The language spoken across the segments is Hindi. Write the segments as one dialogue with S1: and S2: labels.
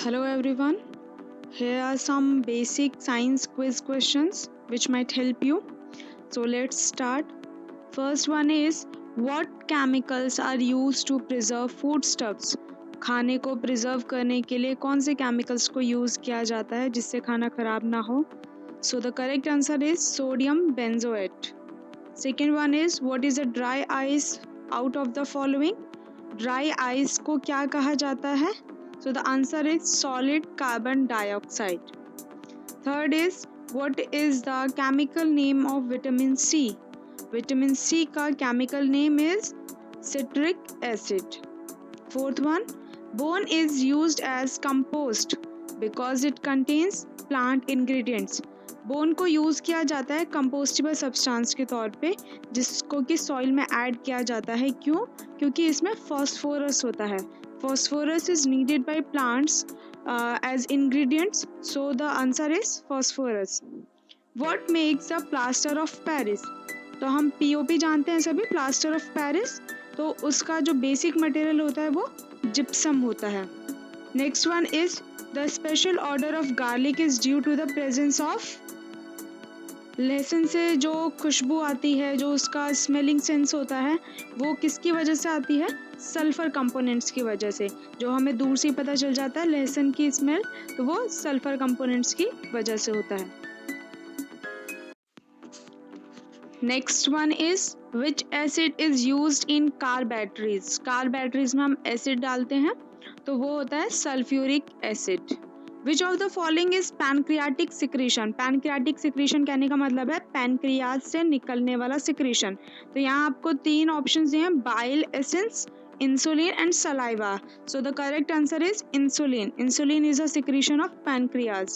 S1: Hello everyone. Here are some basic science quiz questions which might help you. So let's start. First one is, what chemicals are used to preserve foodstuffs? खाने को प्रिजर्व करने के लिए कौन से केमिकल्स को यूज किया जाता है जिससे खाना खराब ना हो? So the correct answer is sodium benzoate. Second one is, what is a dry ice out of the following? Dry ice को क्या कहा जाता है? So the answer is solid carbon dioxide. Third is, what is the chemical name of vitamin C? Vitamin C का chemical name is citric acid. Fourth one, bone is used as compost because it contains plant ingredients. Bone को यूज़ किया जाता है कंपोस्टेबल सब्सटेंस के तौर पे जिसको कि सॉइल में ऐड किया जाता है. क्यों? क्योंकि इसमें फॉस्फोरस होता है. Phosphorus is needed by plants as ingredients, so the answer is phosphorus. What makes a plaster of Paris? तो हम POP जानते हैं सभी, प्लास्टर ऑफ पेरिस. तो उसका जो बेसिक मटेरियल होता है वो जिप्सम होता है. Next one is, the special odour of garlic is due to the presence of. लहसुन से जो खुशबू आती है, जो उसका स्मेलिंग सेंस होता है, वो किसकी वजह से आती है? सल्फर कंपोनेंट्स की वजह से. जो हमें दूर से पता चल जाता है लहसुन की स्मेल, तो वो सल्फर कंपोनेंट्स की वजह से होता है. Next one is, which acid is used in car batteries? Car batteries में हम एसिड डालते हैं तो वो होता है sulphuric acid. Which of the following is pancreatic secretion? Pancreatic secretion कहने का मतलब है पैनक्रियाज से निकलने वाला सिक्रीशन. तो यहाँ आपको तीन ऑप्शन दिए हैं, bile essence, insulin and saliva. So the correct answer is insulin. Insulin is a secretion of pancreas.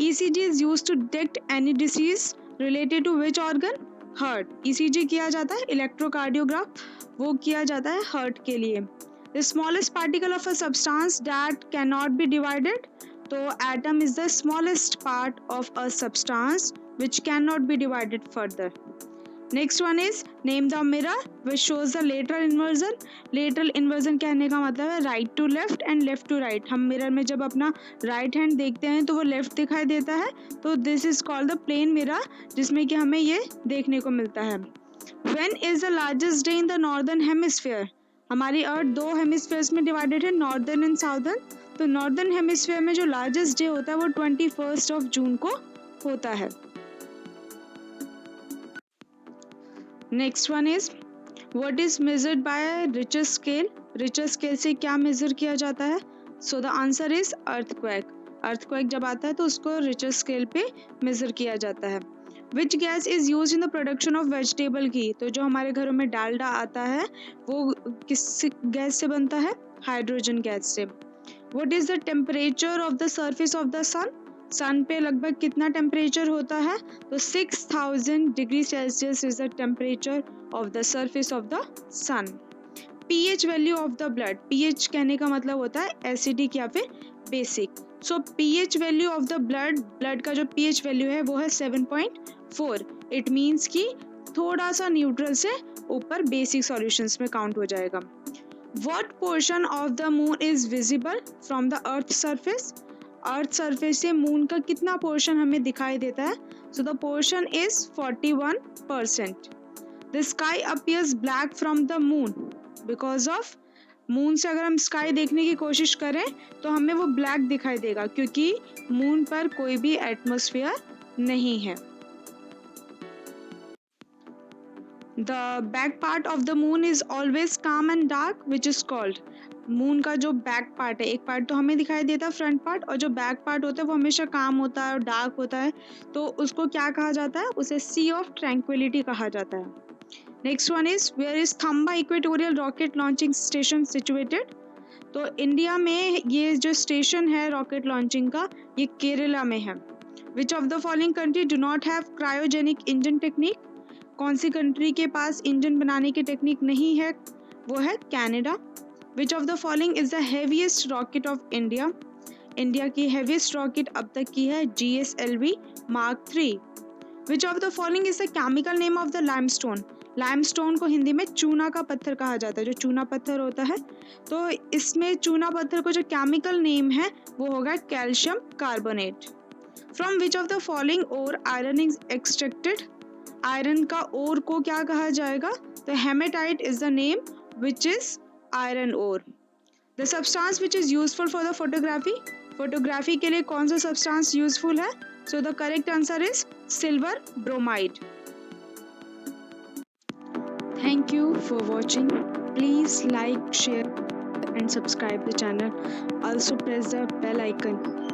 S1: ECG is used to detect any disease related to which organ? Heart. ECG किया जाता है, इलेक्ट्रोकार्डियोग्राफ वो किया जाता है हार्ट के लिए. The smallest particle of a substance that cannot be divided. तो atom is the smallest part of a substance which cannot be divided further. Next one is, name the mirror which shows the lateral inversion. Lateral inversion कहने का मतलब है right to left and left to right. हम मिरर में जब अपना राइट हैंड देखते हैं तो वो लेफ्ट दिखाई देता है, तो this is called the plane mirror, जिसमें कि हमें ये देखने को मिलता है. When is the largest day in the northern hemisphere? हमारी अर्थ दो हेमिस्फीयर्स में डिवाइडेड है, नॉर्दर्न एंड साउदर्न. तो नॉर्दर्न हेमिस्फीयर में जो लार्जेस्ट डे होता है वो 21 जून को होता है. Next one is, what is measured by Richter scale? Richter scale से क्या मेजर किया जाता है? So the answer is earthquake. Earthquake जब आता है तो उसको रिचर स्केल पे मेजर किया जाता है. Which gas is use in the production of vegetable ghee? तो जो हमारे घरों में डालडा आता है वो किस गैस से बनता है? हाइड्रोजन गैस से. What is the temperature of the surface of the sun? Sun पे लगभग कितना टेम्परेचर होता है? तो 6000 degree Celsius is the temperature of the surface of the sun. PH value of the blood. PH कहने का मतलब होता है एसिडिक या फिर basic. So pH value of the blood का जो पीएच वैल्यू है वो है 7.4. इट मीन्स कि थोड़ा सा न्यूट्रल से ऊपर बेसिक सॉल्यूशंस में काउंट हो जाएगा. What portion of the moon is visible from the earth surface? Earth surface से मून का कितना पोर्शन हमें दिखाई देता है? So the portion is 41%. The sky appears black from the moon because of. Moon से अगर हम स्काई देखने की कोशिश करें तो हमें वो ब्लैक दिखाई देगा क्योंकि मून पर कोई भी एटमॉस्फेयर नहीं है. The back part of the moon is always calm and dark which is called. Moon का जो बैक पार्ट है, एक पार्ट तो हमें दिखाई देता है फ्रंट पार्ट, और जो बैक पार्ट होता है वो हमेशा काम होता है और डार्क होता है, तो उसको क्या कहा जाता है? उसे सी ऑफ ट्रैंक्विलिटी कहा जाता है. Next one is, where is Thumba equatorial rocket launching station situated? तो इंडिया में ये जो स्टेशन है रॉकेट लॉन्चिंग का, ये केरला में है. विच of the following country do not have cryogenic engine technique? कौन सी कंट्री के पास इंजन बनाने की टेक्निक नहीं है? वो है Canada. Which of the following is the heaviest rocket of India? India की heaviest rocket अब तक की है GSLV Mark 3. Which of the following is the chemical name of the limestone? Limestone को हिंदी में चूना का पत्थर कहा जाता है, जो चूना पत्थर होता है। तो इसमें चूना पत्थर को जो केमिकल नेम है वो होगा calcium carbonate. From which of the following ore iron is extracted? Iron का ओर को क्या कहा जाएगा? तो hematite is the name which is iron ore. The substance which is useful for the photography? Photography के लिए कौन सा सब्सटेंस यूजफुल है? So the correct answer is silver bromide. Thank you for watching. Please like, share and subscribe the channel. Also press the bell icon.